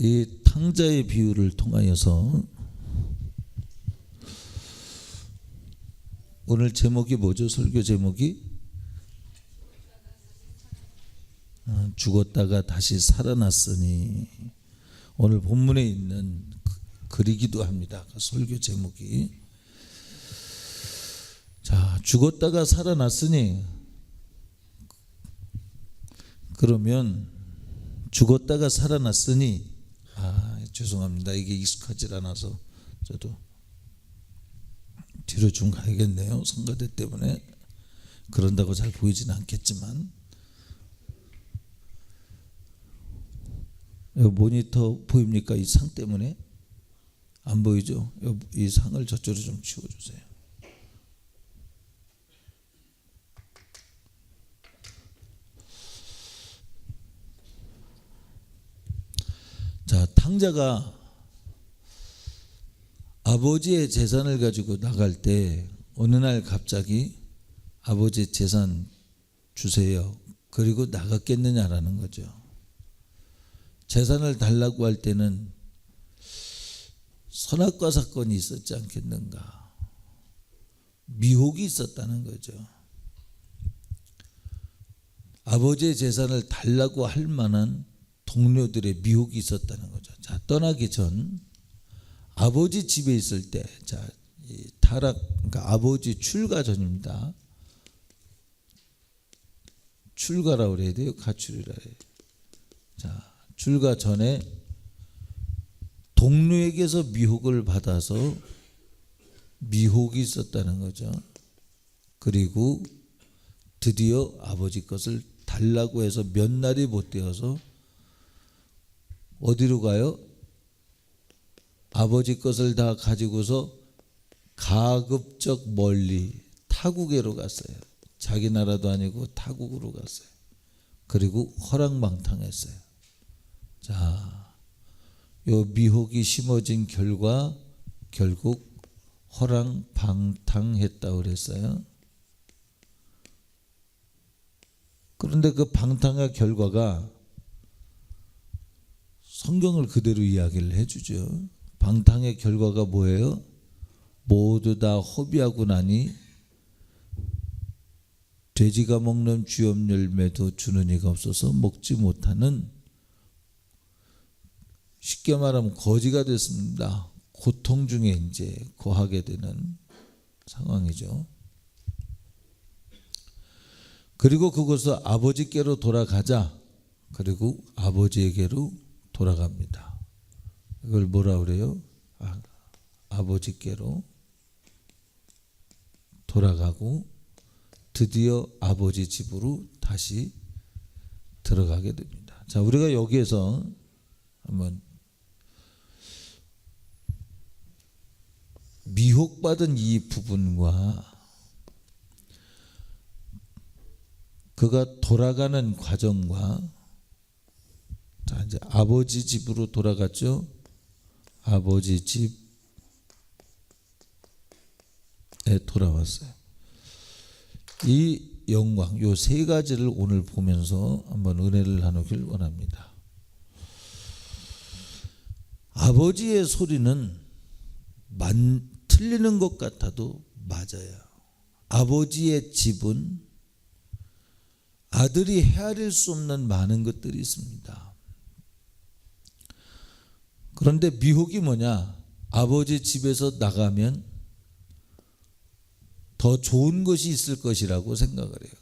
이 탕자의 비유를 통하여서 오늘 제목이 뭐죠? 설교 제목이 죽었다가 다시 살아났으니, 오늘 본문에 있는 글이기도 합니다. 그 설교 제목이. 자, 죽었다가 살아났으니, 그러면 죽었다가 살아났으니, 죄송합니다. 이게 익숙하지 않아서 저도 뒤로 좀 가야겠네요. 성가대 때문에. 그런다고 잘 보이지는 않겠지만, 모니터 보입니까? 이 상 때문에 안 보이죠? 이 상을 저쪽으로 좀 치워주세요. 자, 탕자가 아버지의 재산을 가지고 나갈 때 어느 날 갑자기 아버지 재산 주세요, 그리고 나갔겠느냐라는 거죠. 재산을 달라고 할 때는 선악과 사건이 있었지 않겠는가, 미혹이 있었다는 거죠. 아버지의 재산을 달라고 할 만한 동료들의 미혹이 있었다는 거죠. 자, 떠나기 전 아버지 집에 있을 때, 자, 이 타락, 그러니까 아버지 출가 전입니다. 출가라고 그래야 돼요? 가출이라 해요. 자, 출가 전에 동료에게서 미혹을 받아서 미혹이 있었다는 거죠. 그리고 드디어 아버지 것을 달라고 해서 몇 날이 못 되어서 어디로 가요? 아버지 것을 다 가지고서 가급적 멀리 타국에로 갔어요. 자기 나라도 아니고 타국으로 갔어요. 그리고 허랑방탕했어요. 자, 요 미혹이 심어진 결과 결국 허랑방탕했다고 그랬어요. 그런데 그 방탕의 결과가 성경을 그대로 이야기를 해주죠. 방탕의 결과가 뭐예요? 모두 다 허비하고 나니 돼지가 먹는 쥐업 열매도 주는 이가 없어서 먹지 못하는, 쉽게 말하면 거지가 됐습니다. 고통 중에 이제 거하게 되는 상황이죠. 그리고 그것을 아버지께로 돌아가자. 그리고 아버지에게로 돌아갑니다. 이걸 뭐라 그래요? 아버지께로 돌아가고 드디어 아버지 집으로 다시 들어가게 됩니다. 자, 우리가 여기에서 한번 미혹받은 이 부분과 그가 돌아가는 과정과, 자, 이제 아버지 집으로 돌아갔죠. 아버지 집에 돌아왔어요. 이 영광, 요 세 가지를 오늘 보면서 한번 은혜를 나누길 원합니다. 아버지의 소리는 틀리는 것 같아도 맞아요. 아버지의 집은 아들이 헤아릴 수 없는 많은 것들이 있습니다. 그런데 미혹이 뭐냐? 아버지 집에서 나가면 더 좋은 것이 있을 것이라고 생각을 해요.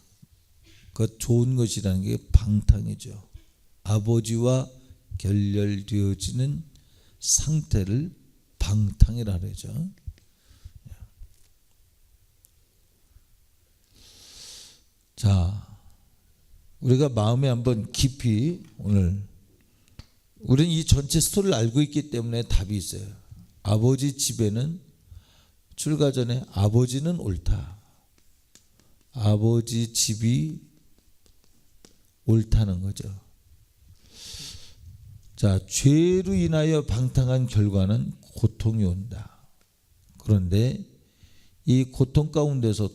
그 좋은 것이라는 게 방탕이죠. 아버지와 결렬되어지는 상태를 방탕이라 그러죠. 자, 우리가 마음에 한번 깊이, 오늘 우리는 이 전체 스토리를 알고 있기 때문에 답이 있어요. 아버지 집에는, 출가 전에 아버지는 옳다, 아버지 집이 옳다는 거죠. 자, 죄로 인하여 방탕한 결과는 고통이 온다. 그런데 이 고통 가운데서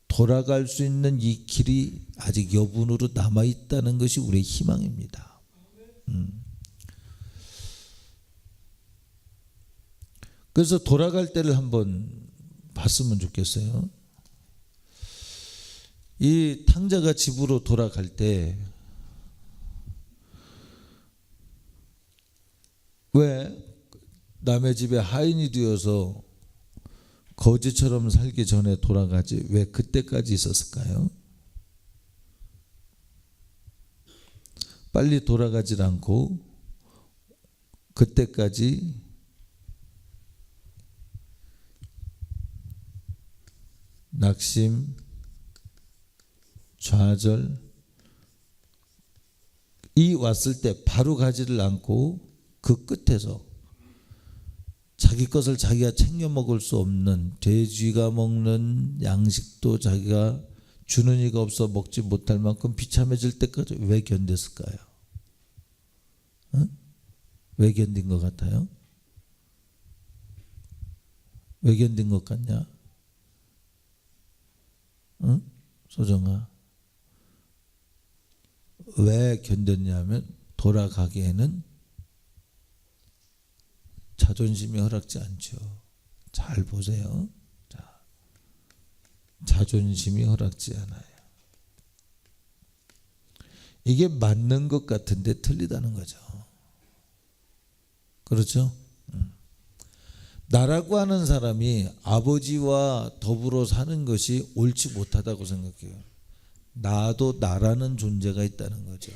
돌아갈 수 있는 이 길이 아직 여분으로 남아있다는 것이 우리의 희망입니다. 그래서 돌아갈 때를 한번 봤으면 좋겠어요. 이 탕자가 집으로 돌아갈 때 왜 남의 집에 하인이 되어서 거지처럼 살기 전에 돌아가지 왜 그때까지 있었을까요? 빨리 돌아가질 않고 그때까지 낙심, 좌절 이 왔을 때 바로 가지를 않고 그 끝에서 자기 것을 자기가 챙겨 먹을 수 없는 돼지가 먹는 양식도 자기가 주는 이가 없어 먹지 못할 만큼 비참해질 때까지 왜 견뎠을까요? 왜 견딘 것 같아요? 왜 견딘 것 같냐? 소정아, 왜 견뎠냐면 돌아가기에는 자존심이 허락지 않죠. 잘 보세요. 자, 자존심이 허락지 않아요. 이게 맞는 것 같은데 틀리다는 거죠. 그렇죠? 나라고 하는 사람이 아버지와 더불어 사는 것이 옳지 못하다고 생각해요. 나도 나라는 존재가 있다는 거죠.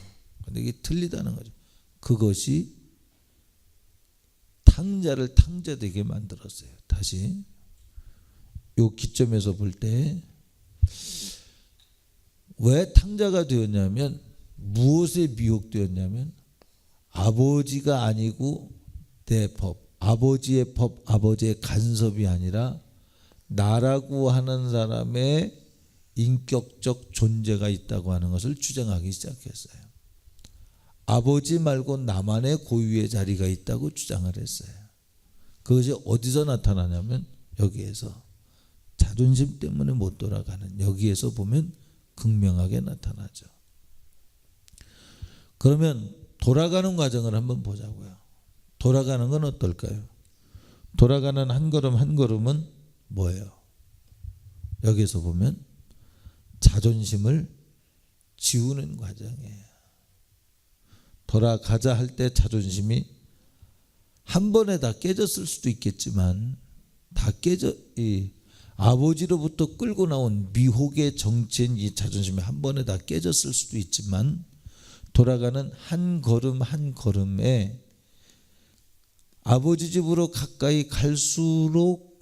근데 이게 틀리다는 거죠. 그것이 탕자를 탕자되게 만들었어요. 다시 요 기점에서 볼 때 왜 탕자가 되었냐면 무엇에 미혹되었냐면 아버지가 아니고 내 법, 아버지의 법, 아버지의 간섭이 아니라 나라고 하는 사람의 인격적 존재가 있다고 하는 것을 주장하기 시작했어요. 아버지 말고 나만의 고유의 자리가 있다고 주장을 했어요. 그것이 어디서 나타나냐면 여기에서 자존심 때문에 못 돌아가는 여기에서 보면 극명하게 나타나죠. 그러면 돌아가는 과정을 한번 보자고요. 돌아가는 건 어떨까요? 돌아가는 한 걸음 한 걸음은 뭐예요? 여기서 보면 자존심을 지우는 과정이에요. 돌아가자 할 때 자존심이 한 번에 다 깨졌을 수도 있겠지만 다 깨져 이 아버지로부터 끌고 나온 미혹의 정체인 이 자존심이 한 번에 다 깨졌을 수도 있지만 돌아가는 한 걸음 한 걸음에 아버지 집으로 가까이 갈수록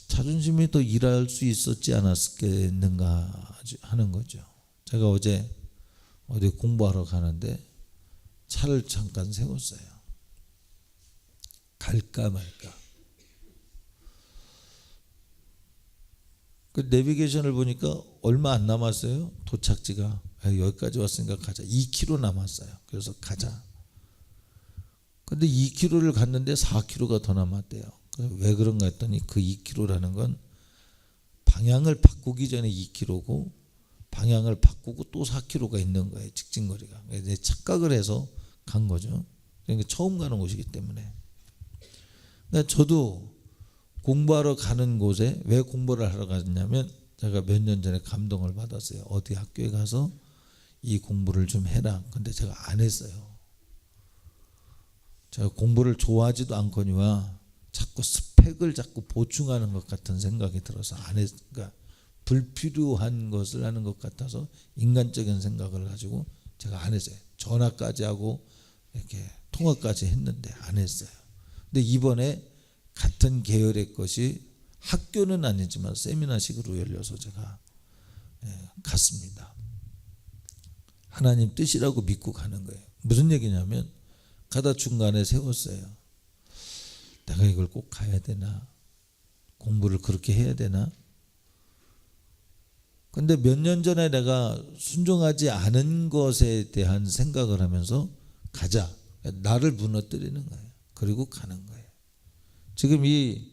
자존심이 더 일할 수 있었지 않았겠는가 하는 거죠. 제가 어제 어디 공부하러 가는데 차를 잠깐 세웠어요. 갈까 말까. 그 내비게이션을 보니까 얼마 안 남았어요. 도착지가. 여기까지 왔으니까 가자. 2km 남았어요. 그래서 가자. 근데 2km를 갔는데 4km가 더 남았대요. 왜 그런가 했더니 그 2km라는 건 방향을 바꾸기 전에 2km고 방향을 바꾸고 또 4km가 있는 거예요. 직진거리가. 이제 착각을 해서 간 거죠. 그러니까 처음 가는 곳이기 때문에. 그러니까 저도 공부하러 가는 곳에 왜 공부를 하러 갔냐면 제가 몇 년 전에 감동을 받았어요. 어디 학교에 가서 이 공부를 좀 해라. 근데 제가 안 했어요. 제가 공부를 좋아하지도 않거니와 자꾸 스펙을 자꾸 보충하는 것 같은 생각이 들어서 안 했. 그러니까 불필요한 것을 하는 것 같아서 인간적인 생각을 가지고 제가 안 했어요. 전화까지 하고 이렇게 통화까지 했는데 안 했어요. 근데 이번에 같은 계열의 것이 학교는 아니지만 세미나식으로 열려서 제가 갔습니다. 하나님 뜻이라고 믿고 가는 거예요. 무슨 얘기냐면 가다 중간에 세웠어요. 내가 이걸 꼭 가야 되나? 공부를 그렇게 해야 되나? 근데 몇 년 전에 내가 순종하지 않은 것에 대한 생각을 하면서 가자. 나를 무너뜨리는 거예요. 그리고 가는 거예요. 지금 이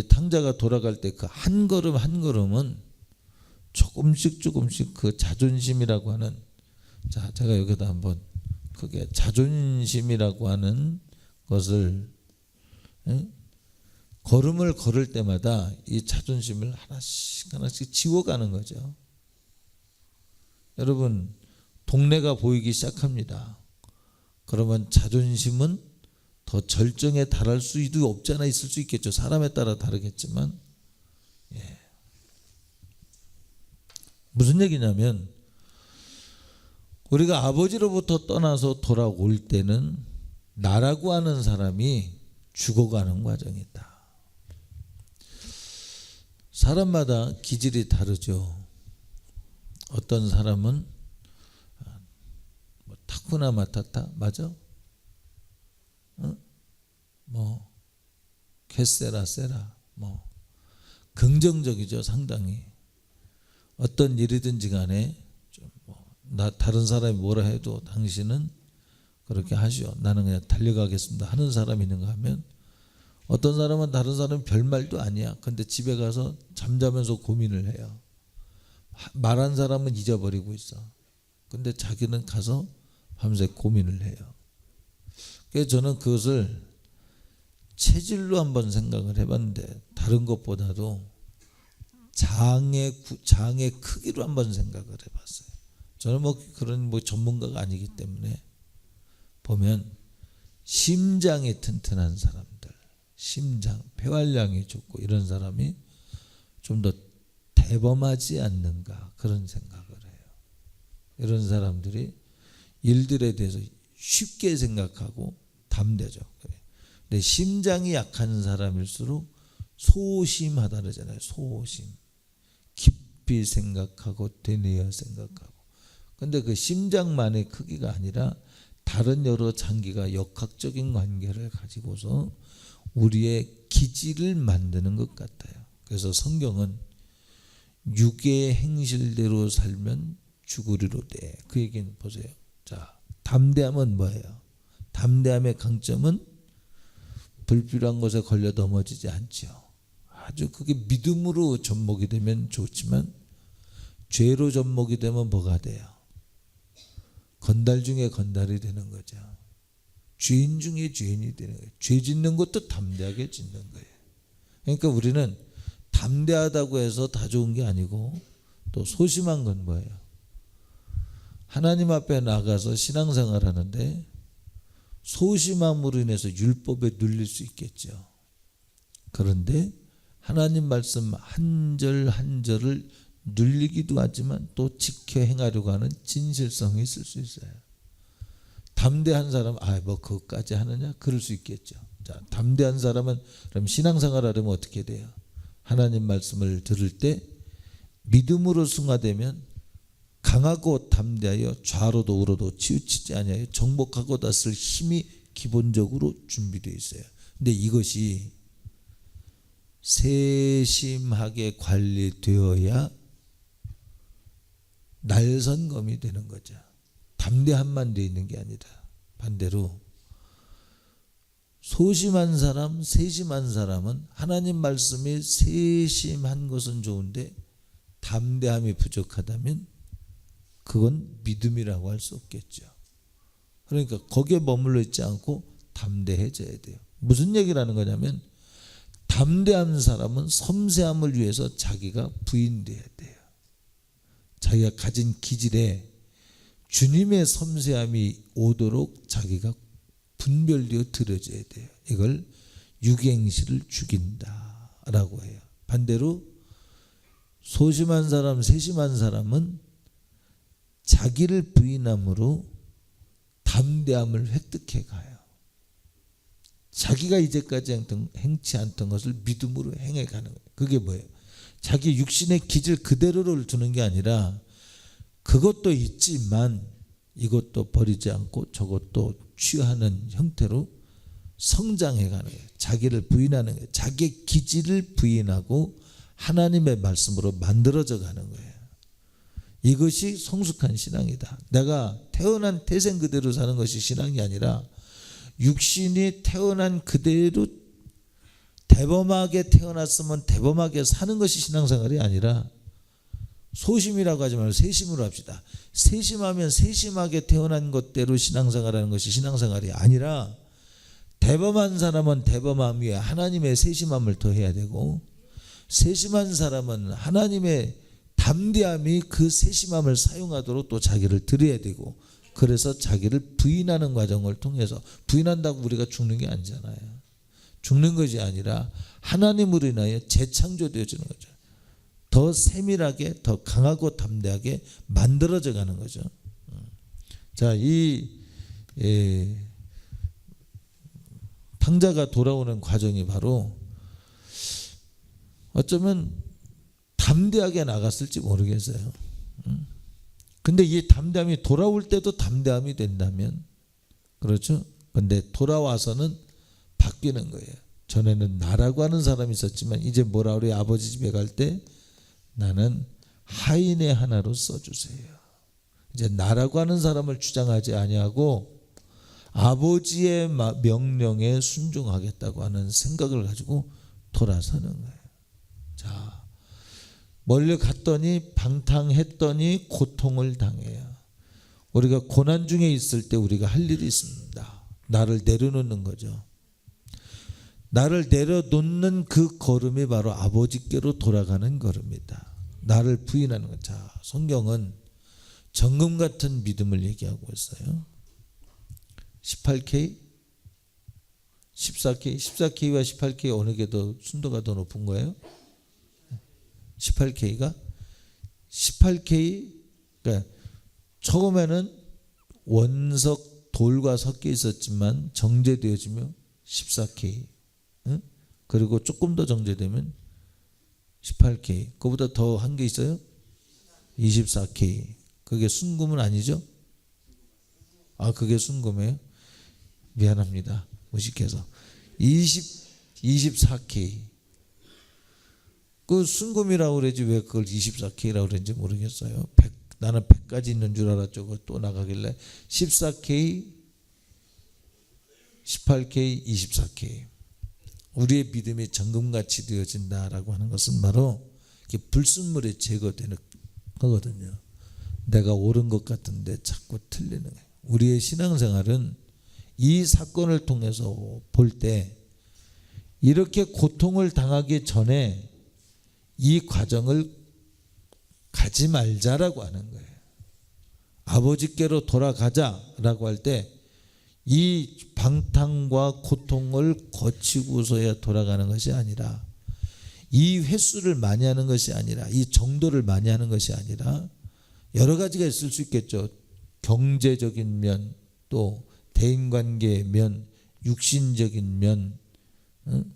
탕자가 돌아갈 때 그 한 걸음 한 걸음은 조금씩 그 자존심이라고 하는, 자, 제가 여기다 한번 크게 자존심이라고 하는 것을 걸음을 걸을 때마다 이 자존심을 하나씩 하나씩 지워가는 거죠. 여러분, 동네가 보이기 시작합니다. 그러면 자존심은 더 절정에 달할 수도 없지 않아 있을 수 있겠죠. 사람에 따라 다르겠지만, 무슨 얘기냐면, 우리가 아버지로부터 떠나서 돌아올 때는 나라고 하는 사람이 죽어가는 과정이다. 사람마다 기질이 다르죠. 어떤 사람은 타쿠나 마타타 맞아? 캐세라 세라 긍정적이죠. 상당히 어떤 일이든지 간에 다른 사람이 뭐라 해도 당신은 그렇게 하시오. 나는 그냥 달려가겠습니다 하는 사람이 있는가 하면, 어떤 사람은 다른 사람은 별말도 아니야. 근데 집에 가서 잠자면서 고민을 해요. 말한 사람은 잊어버리고 있어. 근데 자기는 가서 밤새 고민을 해요. 그래서 저는 그것을 체질로 한번 생각을 해봤는데, 다른 것보다도 장의 크기로 한번 생각을 해봤어요. 저는 그런 전문가가 아니기 때문에, 보면 심장이 튼튼한 사람들, 심장, 폐활량이 좋고 이런 사람이 좀 더 대범하지 않는가, 그런 생각을 해요. 이런 사람들이 일들에 대해서 쉽게 생각하고 담대죠. 근데 심장이 약한 사람일수록 소심하다 그러잖아요. 소심, 깊이 생각하고 되뇌어 생각하고. 근데 그 심장만의 크기가 아니라 다른 여러 장기가 역학적인 관계를 가지고서 우리의 기질을 만드는 것 같아요. 그래서 성경은 육의 행실대로 살면 죽으리로되, 그 얘기는 보세요. 자, 담대함은 뭐예요? 담대함의 강점은 불필요한 것에 걸려 넘어지지 않죠. 아주 그게 믿음으로 접목이 되면 좋지만, 죄로 접목이 되면 뭐가 돼요? 건달 중에 건달이 되는 거죠. 죄인 중에 죄인이 되는 거예요. 죄 짓는 것도 담대하게 짓는 거예요. 그러니까 우리는 담대하다고 해서 다 좋은 게 아니고, 또 소심한 건 뭐예요? 하나님 앞에 나가서 신앙생활 하는데 소심함으로 인해서 율법에 눌릴 수 있겠죠. 그런데 하나님 말씀 한 절 한 절을 눌리기도 하지만 또 지켜 행하려고 하는 진실성이 있을 수 있어요. 담대한 사람, 그것까지 하느냐? 그럴 수 있겠죠. 자, 담대한 사람은 그럼 신앙생활 하려면 어떻게 돼요? 하나님 말씀을 들을 때 믿음으로 승화되면 강하고 담대하여 좌로도 우로도 치우치지 아니하여 정복하고 다스릴 힘이 기본적으로 준비되어 있어요. 근데 이것이 세심하게 관리되어야 날선검이 되는 거죠. 담대함만 되어 있는 게 아니라 반대로 소심한 사람, 세심한 사람은 하나님 말씀이 세심한 것은 좋은데 담대함이 부족하다면 그건 믿음이라고 할 수 없겠죠. 그러니까 거기에 머물러 있지 않고 담대해져야 돼요. 무슨 얘기를 하는 거냐면, 담대한 사람은 섬세함을 위해서 자기가 부인돼야 돼요. 자기가 가진 기질에 주님의 섬세함이 오도록 자기가 분별되어 들어져야 돼요. 이걸 육행실을 죽인다라고 해요. 반대로 소심한 사람, 세심한 사람은 자기를 부인함으로 담대함을 획득해 가요. 자기가 이제까지 행치 않던 것을 믿음으로 행해 가는 거예요. 그게 뭐예요? 자기 육신의 기질 그대로를 두는 게 아니라 그것도 있지만 이것도 버리지 않고 저것도 취하는 형태로 성장해 가는 거예요. 자기를 부인하는 거예요. 자기의 기질을 부인하고 하나님의 말씀으로 만들어져 가는 거예요. 이것이 성숙한 신앙이다. 내가 태어난 태생 그대로 사는 것이 신앙이 아니라 육신이 태어난 그대로 대범하게 태어났으면 대범하게 사는 것이 신앙생활이 아니라, 소심이라고 하지 말고 세심으로 합시다. 세심하면 세심하게 태어난 것대로 신앙생활하는 것이 신앙생활이 아니라 대범한 사람은 대범함 위에 하나님의 세심함을 더해야 되고, 세심한 사람은 하나님의 담대함이 그 세심함을 사용하도록 또 자기를 드려야 되고, 그래서 자기를 부인하는 과정을 통해서, 부인한다고 우리가 죽는 게 아니잖아요. 죽는 것이 아니라 하나님으로 인하여 재창조되어지는 거죠. 더 세밀하게, 더 강하고 담대하게 만들어져 가는 거죠. 자, 이 탕자가 돌아오는 과정이 바로 어쩌면 담대하게 나갔을지 모르겠어요. 근데 이 담대함이 돌아올 때도 담대함이 된다면, 그렇죠? 근데 돌아와서는 바뀌는 거예요. 전에는 나라고 하는 사람이 있었지만 이제 뭐라 그래요? 아버지 집에 갈 때 나는 하인의 하나로 써주세요. 이제 나라고 하는 사람을 주장하지 아니하고 아버지의 명령에 순종하겠다고 하는 생각을 가지고 돌아서는 거예요. 자, 멀리 갔더니 방탕했더니 고통을 당해요. 우리가 고난 중에 있을 때 우리가 할 일이 있습니다. 나를 내려놓는 거죠. 나를 내려놓는 그 걸음이 바로 아버지께로 돌아가는 걸음이다. 나를 부인하는 것. 자, 성경은 정금 같은 믿음을 얘기하고 있어요. 18K, 14K, 14K와 18K 어느 게 더 순도가 더 높은 거예요? 18K가 18K, 그러니까 처음에는 원석 돌과 섞여 있었지만 정제되어지며 14K, 응? 그리고 조금 더 정제되면 18K, 그거보다 더 한 게 있어요? 24K. 그게 순금은 아니죠? 아, 그게 순금이에요? 미안합니다. 무식해서. 24K. 그 순금이라고 그러지 왜 그걸 24K라고 그랬는지 모르겠어요. 나는 100까지 있는 줄 알았죠. 그거 또 나가길래 14K, 18K, 24K. 우리의 믿음이 정금같이 되어진다라고 하는 것은 바로 불순물이 제거되는 거거든요. 내가 옳은 것 같은데 자꾸 틀리는 거예요. 우리의 신앙생활은 이 사건을 통해서 볼 때 이렇게 고통을 당하기 전에 이 과정을 가지 말자라고 하는 거예요. 아버지께로 돌아가자라고 할 때 이 방탕과 고통을 거치고서야 돌아가는 것이 아니라, 이 횟수를 많이 하는 것이 아니라, 이 정도를 많이 하는 것이 아니라 여러 가지가 있을 수 있겠죠. 경제적인 면, 또 대인관계의 면, 육신적인 면,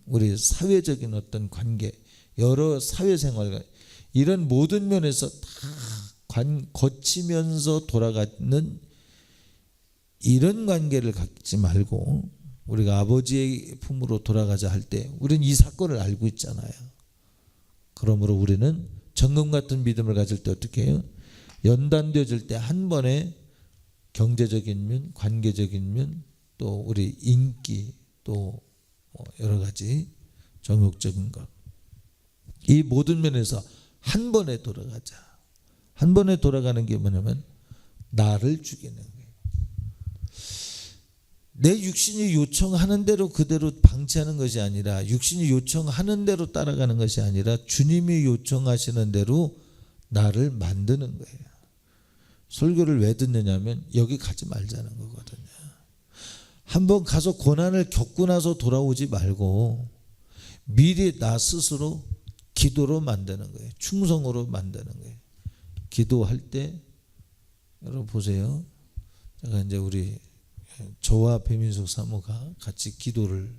우리 사회적인 어떤 관계, 여러 사회생활, 이런 모든 면에서 다 거치면서 돌아가는 이런 관계를 갖지 말고, 우리가 아버지의 품으로 돌아가자 할 때 우리는 이 사건을 알고 있잖아요. 그러므로 우리는 정금 같은 믿음을 가질 때 어떻게 해요? 연단되어질 때 한 번에 경제적인 면, 관계적인 면, 또 우리 인기, 또 여러 가지 정욕적인 것, 이 모든 면에서 한 번에 돌아가자. 한 번에 돌아가는 게 뭐냐면 나를 죽이는 거예요. 내 육신이 요청하는 대로 그대로 방치하는 것이 아니라, 육신이 요청하는 대로 따라가는 것이 아니라 주님이 요청하시는 대로 나를 만드는 거예요. 설교를 왜 듣느냐면 여기 가지 말자는 거거든요. 한번 가서 고난을 겪고 나서 돌아오지 말고 미리 나 스스로 기도로 만드는 거예요. 충성으로 만드는 거예요. 기도할 때 여러분 보세요. 제가 이제 우리 저와 배민숙 사모가 같이 기도를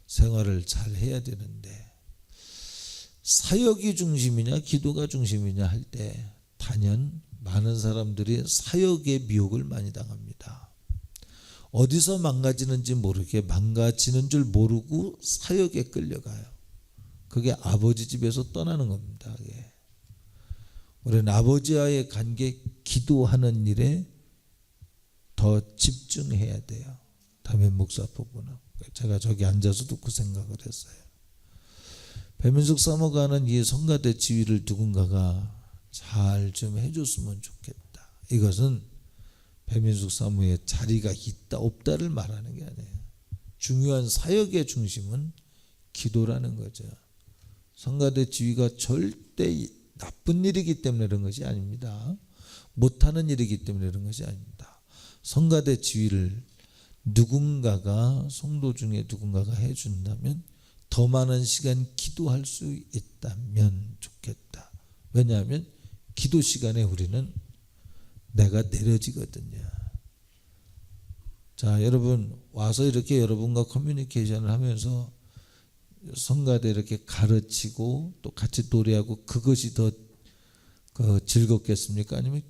생활을 잘 해야 되는데, 사역이 중심이냐 기도가 중심이냐 할 때 단연 많은 사람들이 사역의 미혹을 많이 당합니다. 어디서 망가지는지 모르게, 망가지는 줄 모르고 사역에 끌려가요. 그게 아버지 집에서 떠나는 겁니다. 우리는 아버지와의 관계, 기도하는 일에 더 집중해야 돼요. 담임 목사 부부는. 제가 저기 앉아서도 그 생각을 했어요. 배민숙 사모가 하는 이 성가대 지휘를 누군가가 잘 좀 해줬으면 좋겠다. 이것은 배민숙 사모의 자리가 있다 없다를 말하는 게 아니에요. 중요한 사역의 중심은 기도라는 거죠. 성가대 지위가 절대 나쁜 일이기 때문에 그런 것이 아닙니다. 못하는 일이기 때문에 그런 것이 아닙니다. 성가대 지위를 누군가가, 성도 중에 누군가가 해준다면 더 많은 시간 기도할 수 있다면 좋겠다. 왜냐하면 기도 시간에 우리는 내가 내려지거든요. 자, 여러분 와서 이렇게 여러분과 커뮤니케이션을 하면서 성가대 이렇게 가르치고 또 같이 노래하고 그것이 더 즐겁겠습니까? 아니면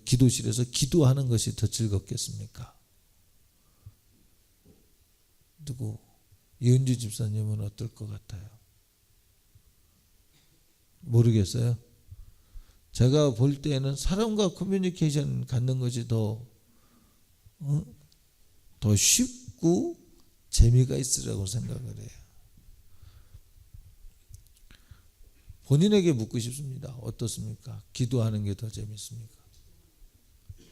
기도실에서 기도하는 것이 더 즐겁겠습니까? 누구? 이은주 집사님은 어떨 것 같아요? 모르겠어요. 제가 볼 때는 사람과 커뮤니케이션 갖는 것이 더 쉽고 재미가 있으라고 생각을 해요. 본인에게 묻고 싶습니다. 어떻습니까? 기도하는 게 더 재밌습니까?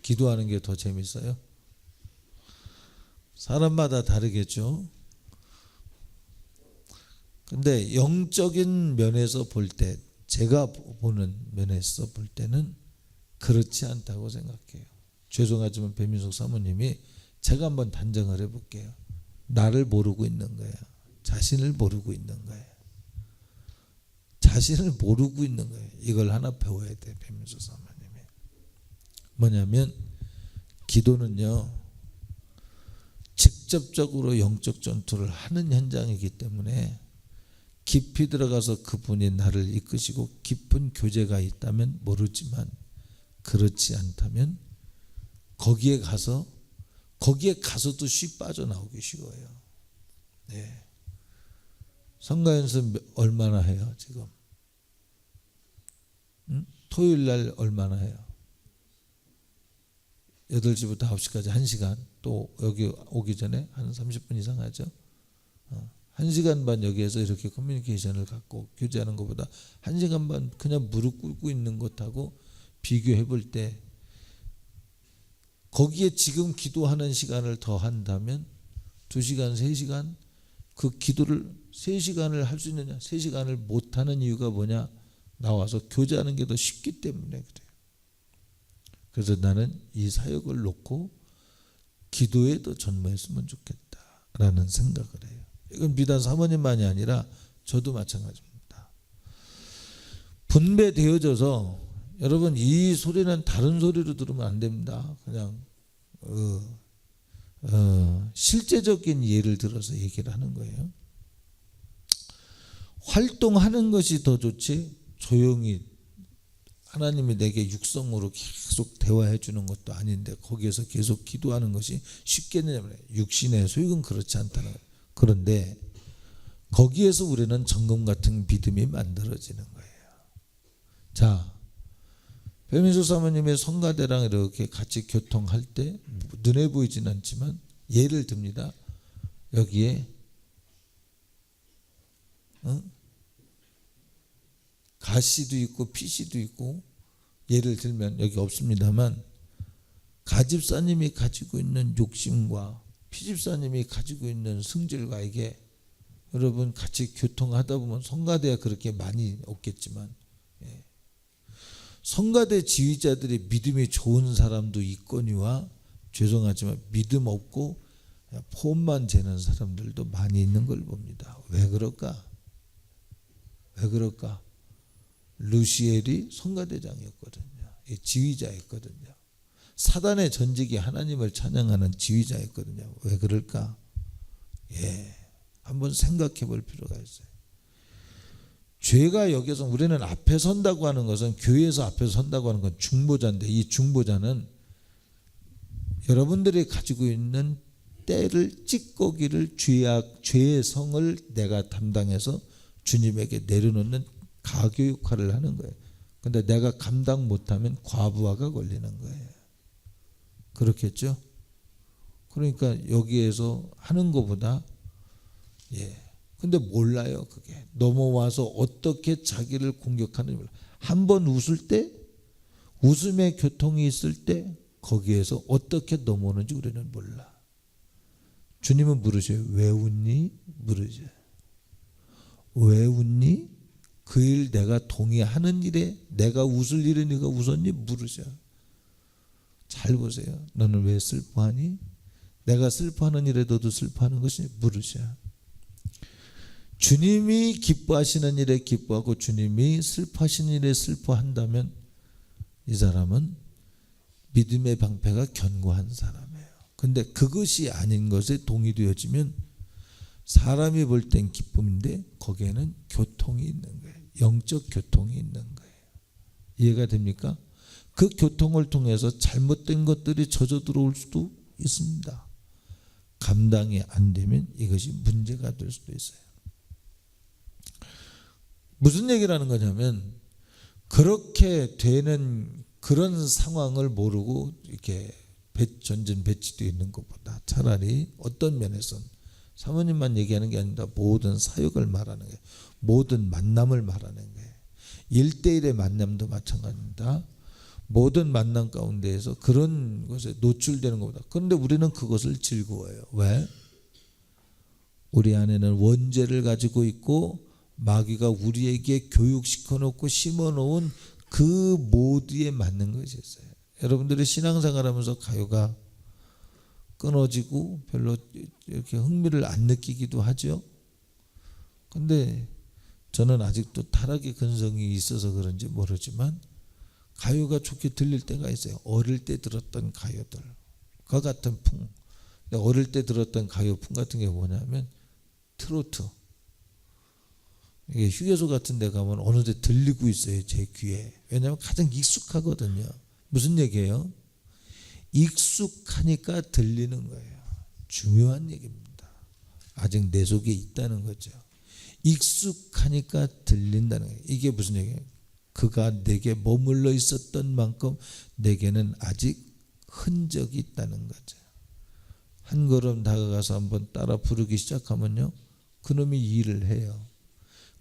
기도하는 게 더 재밌어요? 사람마다 다르겠죠. 근데 영적인 면에서 볼 때, 제가 보는 면에서 볼 때는 그렇지 않다고 생각해요. 죄송하지만 배민석 사모님이 제가 한번 단정을 해볼게요. 나를 모르고 있는 거예요. 자신을 모르고 있는 거예요. 자신을 모르고 있는 거예요. 이걸 하나 배워야 돼, 배민석 사모님이. 뭐냐면 기도는요, 직접적으로 영적 전투를 하는 현장이기 때문에 깊이 들어가서 그분이 나를 이끄시고 깊은 교제가 있다면 모르지만, 그렇지 않다면 거기에 가서도 쉽 빠져나오기 쉬워요. 네. 성가 연습 얼마나 해요 지금? 토요일 날 얼마나 해요? 8시부터 9시까지 1시간, 또 여기 오기 전에 한 30분 이상 하죠. 1시간 반 여기에서 이렇게 커뮤니케이션을 갖고 교제하는 것보다 1시간 반 그냥 무릎 꿇고 있는 것하고 비교해 볼 때, 거기에 지금 기도하는 시간을 더 한다면 2시간, 3시간, 그 기도를 3시간을 할 수 있느냐? 3시간을 못하는 이유가 뭐냐? 나와서 교제하는 게 더 쉽기 때문에 그래요. 그래서 나는 이 사역을 놓고 기도에 더 전무했으면 좋겠다라는 생각을 해요. 이건 비단 사모님만이 아니라 저도 마찬가지입니다. 분배되어져서, 여러분 이 소리는 다른 소리로 들으면 안 됩니다. 그냥 실제적인 예를 들어서 얘기를 하는 거예요. 활동하는 것이 더 좋지, 조용히 하나님이 내게 육성으로 계속 대화해 주는 것도 아닌데 거기에서 계속 기도하는 것이 쉽겠느냐. 육신의 소욕은 그렇지 않다는 거예요. 그런데 거기에서 우리는 정금 같은 믿음이 만들어지는 거예요. 자, 배민수 사모님의 성가대랑 이렇게 같이 교통할 때 눈에 보이진 않지만 예를 듭니다. 여기에 가시도 있고 피시도 있고, 예를 들면 여기 없습니다만 가집사님이 가지고 있는 욕심과 피집사님이 가지고 있는 성질과, 이게 여러분 같이 교통하다 보면 성가대가 그렇게 많이 없겠지만, 성가대 지휘자들이 믿음이 좋은 사람도 있거니와, 죄송하지만 믿음 없고 폼만 재는 사람들도 많이 있는 걸 봅니다. 왜 그럴까? 왜 그럴까? 루시엘이 성가대장이었거든요. 지휘자였거든요. 사단의 전직이 하나님을 찬양하는 지휘자였거든요. 왜 그럴까? 한번 생각해 볼 필요가 있어요. 죄가 여기서, 우리는 앞에 선다고 하는 것은, 교회에서 앞에 선다고 하는 건 중보자인데, 이 중보자는 여러분들이 가지고 있는 때를, 찌꺼기를, 죄의 성을 내가 담당해서 주님에게 내려놓는 가교 역할을 하는 거예요. 근데 내가 감당 못하면 과부하가 걸리는 거예요. 그렇겠죠? 그러니까 여기에서 하는 것보다, 근데 몰라요. 그게 넘어와서 어떻게 자기를 공격하는지 몰라. 한번 웃을 때, 웃음의 교통이 있을 때 거기에서 어떻게 넘어오는지 우리는 몰라. 주님은 물으셔요. 왜 웃니? 물으셔요. 왜 웃니? 그 일 내가 동의하는 일에 내가 웃을 일에 네가 웃었니? 물으셔요. 잘 보세요. 너는 왜 슬퍼하니? 내가 슬퍼하는 일에 너도 슬퍼하는 것이? 물으셔요. 주님이 기뻐하시는 일에 기뻐하고 주님이 슬퍼하시는 일에 슬퍼한다면 이 사람은 믿음의 방패가 견고한 사람이에요. 근데 그것이 아닌 것에 동의되어지면 사람이 볼 땐 기쁨인데 거기에는 교통이 있는 거예요. 영적 교통이 있는 거예요. 이해가 됩니까? 그 교통을 통해서 잘못된 것들이 젖어 들어올 수도 있습니다. 감당이 안 되면 이것이 문제가 될 수도 있어요. 무슨 얘기를 하는 거냐면 그렇게 되는 그런 상황을 모르고 이렇게 전진 배치되어 있는 것보다 차라리 어떤 면에서는 사모님만 얘기하는 게 아닙니다. 모든 사역을 말하는 거예요. 모든 만남을 말하는 거예요. 1대1의 만남도 마찬가지입니다. 모든 만남 가운데에서 그런 것에 노출되는 것보다. 그런데 우리는 그것을 즐거워해요. 왜? 우리 안에는 원죄를 가지고 있고 마귀가 우리에게 교육시켜 놓고 심어 놓은 그 모드에 맞는 것이 있어요. 여러분들이 신앙생활하면서 가요가 끊어지고 별로 이렇게 흥미를 안 느끼기도 하죠. 근데 저는 아직도 타락의 근성이 있어서 그런지 모르지만 가요가 좋게 들릴 때가 있어요. 어릴 때 들었던 가요들 그 같은 풍. 어릴 때 들었던 가요풍 같은 게 뭐냐면 트로트. 이게 휴게소 같은 데 가면 어느 데 들리고 있어요. 제 귀에. 왜냐하면 가장 익숙하거든요. 무슨 얘기예요? 익숙하니까 들리는 거예요. 중요한 얘기입니다. 아직 내 속에 있다는 거죠. 익숙하니까 들린다는 거예요. 이게 무슨 얘기예요? 그가 내게 머물러 있었던 만큼 내게는 아직 흔적이 있다는 거죠. 한 걸음 다가가서 한번 따라 부르기 시작하면요, 그놈이 일을 해요.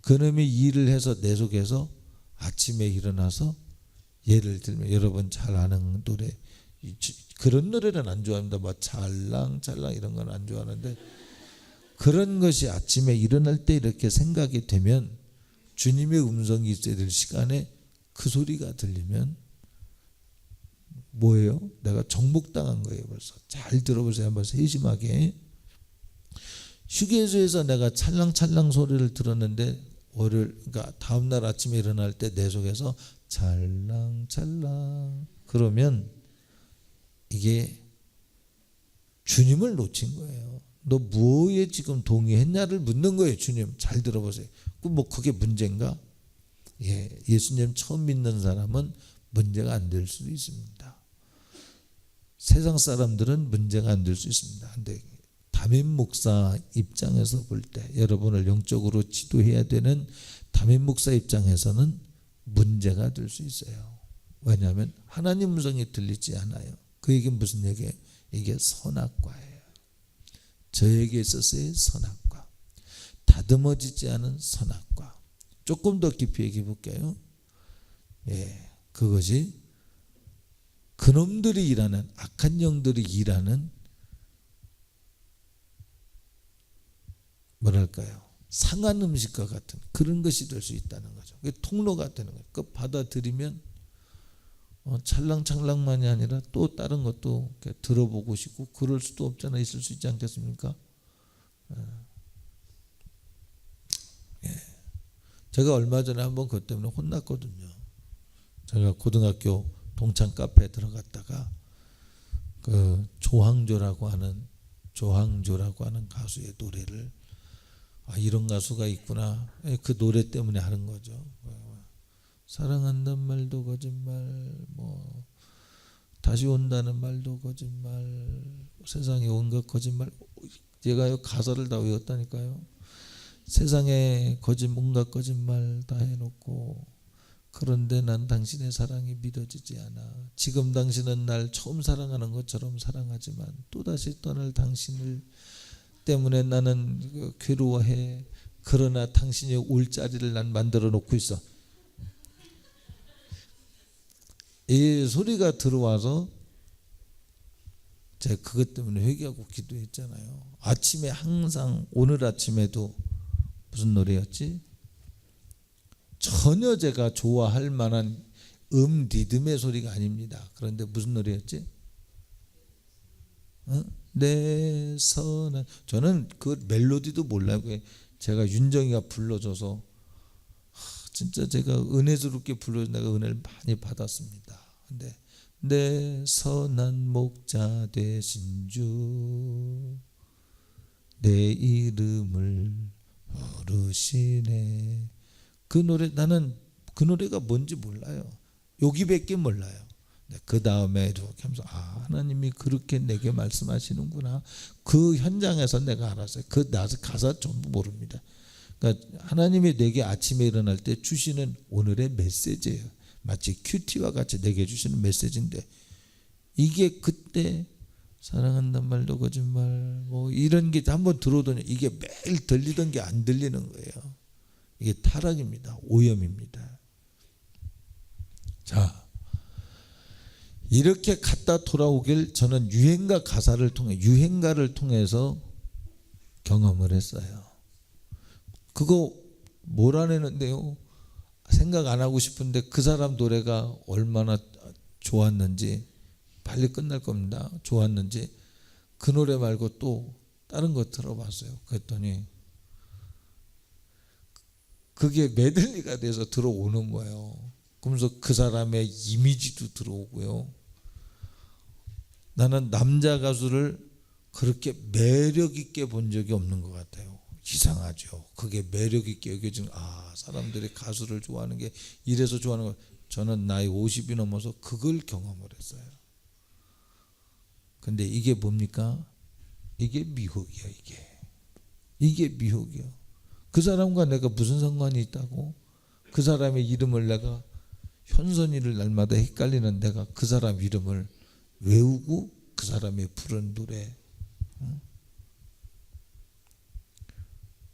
그놈이 일을 해서 내 속에서 아침에 일어나서, 예를 들면 여러분 잘 아는 노래, 그런 노래는 안 좋아합니다. 뭐 찰랑찰랑 이런 건 안 좋아하는데, 그런 것이 아침에 일어날 때 이렇게 생각이 되면 주님의 음성이 있어야 될 시간에 그 소리가 들리면 뭐예요? 내가 정복당한 거예요. 벌써 잘 들어보세요. 한번 세심하게. 휴게소에서 내가 찰랑찰랑 소리를 들었는데 그러니까 다음날 아침에 일어날 때 내 속에서 찰랑찰랑, 그러면 이게 주님을 놓친 거예요. 너 뭐에 지금 동의했냐를 묻는 거예요. 주님 잘 들어보세요. 뭐 그게 문제인가? 예, 예수님 처음 믿는 사람은 문제가 안 될 수도 있습니다. 세상 사람들은 문제가 안 될 수 있습니다. 근데 담임 목사 입장에서 볼 때, 여러분을 영적으로 지도해야 되는 담임 목사 입장에서는 문제가 될 수 있어요. 왜냐하면 하나님 음성이 들리지 않아요. 그 얘기는 무슨 얘기예요? 이게 선악과예요. 저에게 있어서의 선악과, 다듬어지지 않은 선악과. 조금 더 깊이 얘기해 볼게요. 예, 그것이 그놈들이 일하는, 악한 영들이 일하는, 뭐랄까요, 상한 음식과 같은 그런 것이 될 수 있다는 거죠. 그게 통로가 되는 거예요. 그거 받아들이면 찰랑찰랑만이 아니라 또 다른 것도 들어보고 싶고, 그럴 수도 없잖아. 있을 수 있지 않겠습니까? 예. 제가 얼마 전에 한번 그것 때문에 혼났거든요. 제가 고등학교 동창 카페에 들어갔다가 그 조항조라고 하는 가수의 노래를, 이런 가수가 있구나, 그 노래 때문에 하는 거죠. 사랑한다는 말도 거짓말, 뭐 다시 온다는 말도 거짓말, 세상에 온갖 거짓말. 제가요 가사를 다 외웠다니까요. 세상에 온갖 거짓말 다 해놓고, 그런데 난 당신의 사랑이 믿어지지 않아. 지금 당신은 날 처음 사랑하는 것처럼 사랑하지만 또다시 떠날 당신을 때문에 나는 괴로워해. 그러나 당신이 올 자리를 난 만들어 놓고 있어. 이 소리가 들어와서 제가 그것 때문에 회개하고 기도했잖아요. 아침에 항상, 오늘 아침에도 무슨 노래였지? 전혀 제가 좋아할 만한 리듬의 소리가 아닙니다. 그런데 무슨 노래였지? 내 선한, 저는 그 멜로디도 몰라요. 제가 윤정이가 불러줘서 진짜 제가 은혜스럽게 불러서 내가 은혜를 많이 받았습니다. 근데 내 선한 목자 되신 주 내 이름을 부르시네. 그 노래, 나는 그 노래가 뭔지 몰라요. 여기밖에 몰라요. 그 다음에 이렇게 하면서 하나님이 그렇게 내게 말씀하시는구나. 그 현장에서 내가 알았어요. 그 나서 가사 전부 모릅니다. 그러니까 하나님이 내게 아침에 일어날 때 주시는 오늘의 메시지예요. 마치 큐티와 같이 내게 주시는 메시지인데, 이게 그때 사랑한단 말도 거짓말 뭐 이런 게 한번 들어오더니 이게 매일 들리던 게 안 들리는 거예요. 이게 타락입니다. 오염입니다. 자, 이렇게 갔다 돌아오길 저는 유행가를 통해서 경험을 했어요. 그거 몰아내는데요, 생각 안 하고 싶은데 그 사람 노래가 얼마나 좋았는지, 빨리 끝날 겁니다. 좋았는지 그 노래 말고 또 다른 거 들어봤어요. 그랬더니 그게 메들리가 돼서 들어오는 거예요. 그러면서 그 사람의 이미지도 들어오고요. 나는 남자 가수를 그렇게 매력 있게 본 적이 없는 것 같아요. 이상하죠. 그게 매력 있게 여겨지는, 사람들이 가수를 좋아하는 게 이래서 좋아하는 거. 저는 나이 50이 넘어서 그걸 경험을 했어요. 근데 이게 뭡니까? 이게 미혹이야. 이게 미혹이야. 그 사람과 내가 무슨 상관이 있다고? 그 사람의 이름을 내가 현선이를 날마다 헷갈리는 내가 그 사람 이름을 외우고 그 사람이 부른 노래,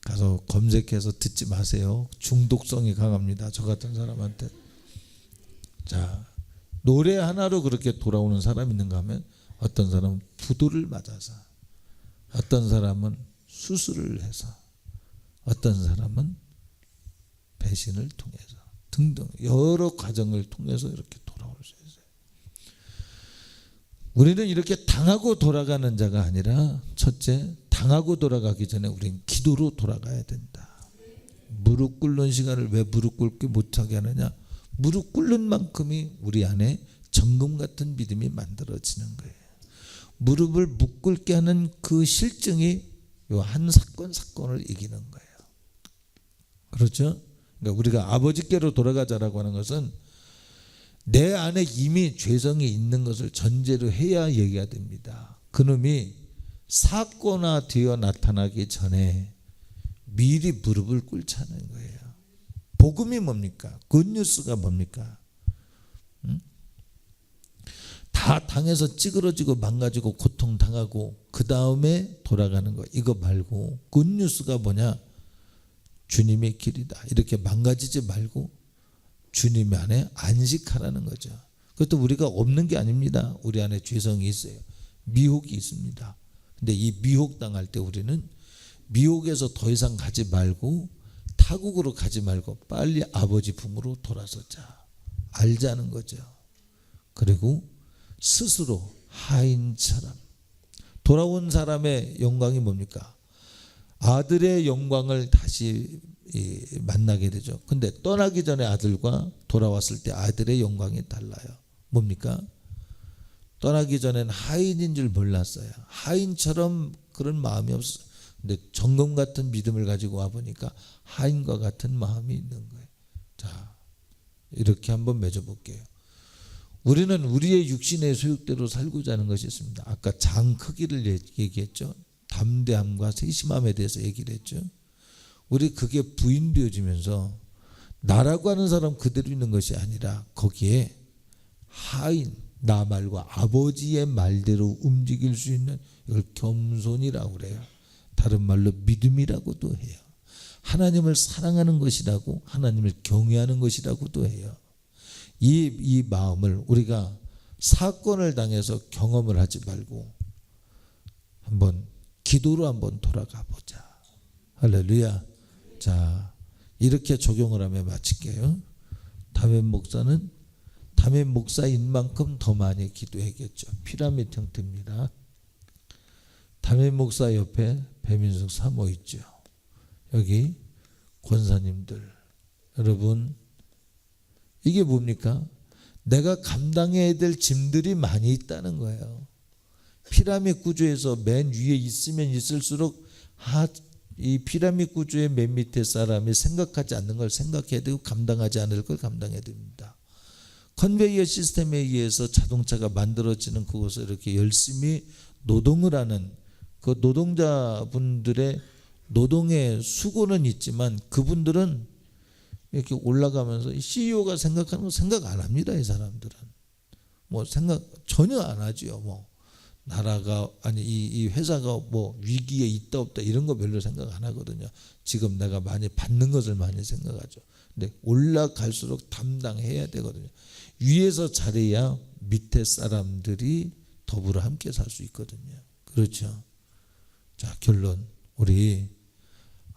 가서 검색해서 듣지 마세요. 중독성이 강합니다. 저 같은 사람한테. 자, 노래 하나로 그렇게 돌아오는 사람이 있는가 하면, 어떤 사람은 부도를 맞아서, 어떤 사람은 수술을 해서, 어떤 사람은 배신을 통해서 등등 여러 과정을 통해서 이렇게 돌아올 수 있어요. 우리는 이렇게 당하고 돌아가는 자가 아니라, 첫째, 당하고 돌아가기 전에 우리는 기도로 돌아가야 된다. 무릎 꿇는 시간을 왜 무릎 꿇게 못하게 하느냐? 무릎 꿇는 만큼이 우리 안에 정금 같은 믿음이 만들어지는 거예요. 무릎을 묶을게 하는 그 실증이 요 한 사건을 이기는 거예요. 그렇죠? 그러니까 우리가 아버지께로 돌아가자라고 하는 것은 내 안에 이미 죄성이 있는 것을 전제로 해야 얘기가 됩니다. 그놈이 사건화되어 나타나기 전에 미리 무릎을 꿇자는 거예요. 복음이 뭡니까? 굿뉴스가 뭡니까? 다 당해서 찌그러지고 망가지고 고통당하고 그 다음에 돌아가는 거, 이거 말고 굿뉴스가 뭐냐? 주님의 길이다. 이렇게 망가지지 말고 주님 안에 안식하라는 거죠. 그것도 우리가 없는 게 아닙니다. 우리 안에 죄성이 있어요. 미혹이 있습니다. 근데 이 미혹 당할 때 우리는 미혹에서 더 이상 가지 말고, 타국으로 가지 말고 빨리 아버지 품으로 돌아서자, 알자는 거죠. 그리고 스스로 하인처럼 돌아온 사람의 영광이 뭡니까? 아들의 영광을 다시 만나게 되죠. 근데 떠나기 전에 아들과 돌아왔을 때 아들의 영광이 달라요. 뭡니까? 떠나기 전에는 하인인 줄 몰랐어요. 하인처럼 그런 마음이 없어요. 근데 정금 같은 믿음을 가지고 와보니까 하인과 같은 마음이 있는 거예요. 자, 이렇게 한번 맺어볼게요. 우리는 우리의 육신의 소욕대로 살고자 하는 것이 있습니다. 아까 장 크기를 얘기했죠. 담대함과 세심함에 대해서 얘기를 했죠. 우리 그게 부인되어지면서 나라고 하는 사람 그대로 있는 것이 아니라 거기에 하인, 나 말고 아버지의 말대로 움직일 수 있는, 이걸 겸손이라고 그래요. 다른 말로 믿음이라고도 해요. 하나님을 사랑하는 것이라고, 하나님을 경외하는 것이라고도 해요. 이 마음을 우리가 사건을 당해서 경험을 하지 말고 한번 기도로 한번 돌아가 보자. 할렐루야. 자, 이렇게 적용을 하며 마칠게요. 담임 목사인 만큼 더 많이 기도했겠죠. 피라미드 형태입니다. 담임 목사 옆에 배민숙 사모 있죠. 여기 권사님들, 여러분, 이게 뭡니까? 내가 감당해야 될 짐들이 많이 있다는 거예요. 피라미드 구조에서 맨 위에 있으면 있을수록 이 피라미드 구조의 맨 밑에 사람이 생각하지 않는 걸 생각해야 되고 감당하지 않을 걸 감당해야 됩니다. 컨베이어 시스템에 의해서 자동차가 만들어지는 그곳에 이렇게 열심히 노동을 하는 그 노동자분들의 노동의 수고는 있지만 그분들은 이렇게 올라가면서 CEO가 생각하는 거 생각 안 합니다. 이 사람들은 뭐 생각 전혀 안 하지요. 뭐 나라가 아니 이 회사가 뭐 위기에 있다 없다 이런 거 별로 생각 안 하거든요. 지금 내가 많이 받는 것을 많이 생각하죠. 근데 올라갈수록 담당해야 되거든요. 위에서 잘해야 밑에 사람들이 더불어 함께 살 수 있거든요. 그렇죠. 자, 결론, 우리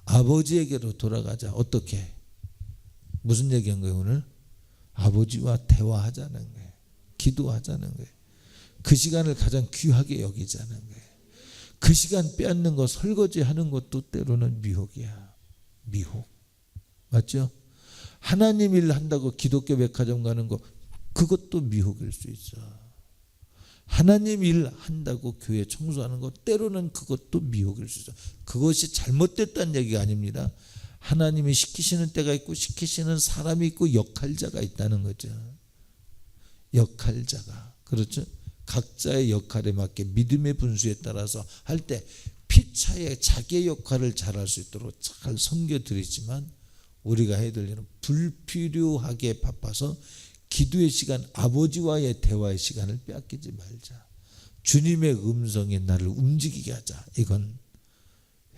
아버지에게로 돌아가자. 어떻게? 무슨 얘기한 거예요 오늘? 아버지와 대화하자는 거예요. 기도하자는 거예요. 그 시간을 가장 귀하게 여기자는 거예요. 그 시간 빼앗는 거, 설거지하는 것도 때로는 미혹이야. 미혹. 맞죠? 하나님 일 한다고 기독교 백화점 가는 거, 그것도 미혹일 수 있어. 하나님 일 한다고 교회 청소하는 거, 때로는 그것도 미혹일 수 있어. 그것이 잘못됐다는 얘기가 아닙니다. 하나님이 시키시는 때가 있고 시키시는 사람이 있고 역할자가 있다는 거죠. 역할자가. 그렇죠? 각자의 역할에 맞게 믿음의 분수에 따라서 할 때 피차에 자기의 역할을 잘할 수 있도록 잘 섬겨드리지만 우리가 해야 될 일은 불필요하게 바빠서 기도의 시간, 아버지와의 대화의 시간을 빼앗기지 말자. 주님의 음성이 나를 움직이게 하자. 이건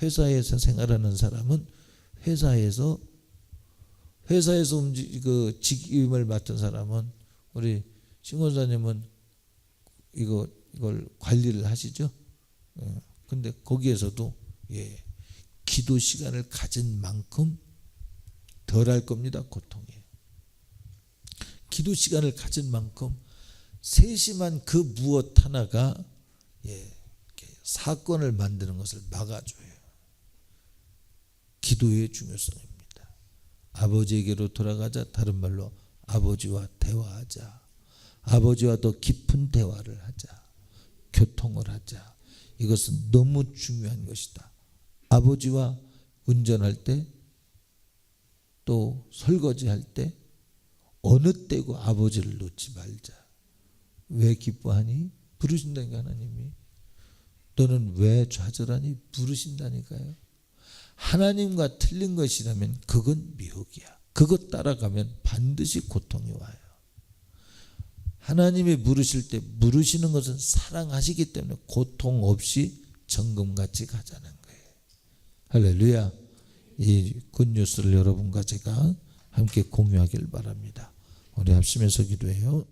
회사에서 생활하는 사람은 회사에서 그 직임을 맡은 사람은 우리 신권사님은 이걸 관리를 하시죠. 근데 거기에서도 기도 시간을 가진 만큼 덜 할 겁니다. 고통이. 기도 시간을 가진 만큼 세심한 그 무엇 하나가 사건을 만드는 것을 막아줘요. 기도의 중요성입니다. 아버지에게로 돌아가자. 다른 말로 아버지와 대화하자. 아버지와 더 깊은 대화를 하자. 교통을 하자. 이것은 너무 중요한 것이다. 아버지와 운전할 때, 또 설거지할 때 어느 때고 아버지를 놓지 말자. 왜 기뻐하니? 부르신다니까 하나님이. 너는 왜 좌절하니? 부르신다니까요. 하나님과 틀린 것이라면 그건 미혹이야. 그것 따라가면 반드시 고통이 와요. 하나님이 부르실 때 부르시는 것은 사랑하시기 때문에 고통 없이 정금같이 가자는 거예요. 할렐루야. 이 굿뉴스를 여러분과 제가 함께 공유하길 바랍니다. 우리 합심해서 기도해요.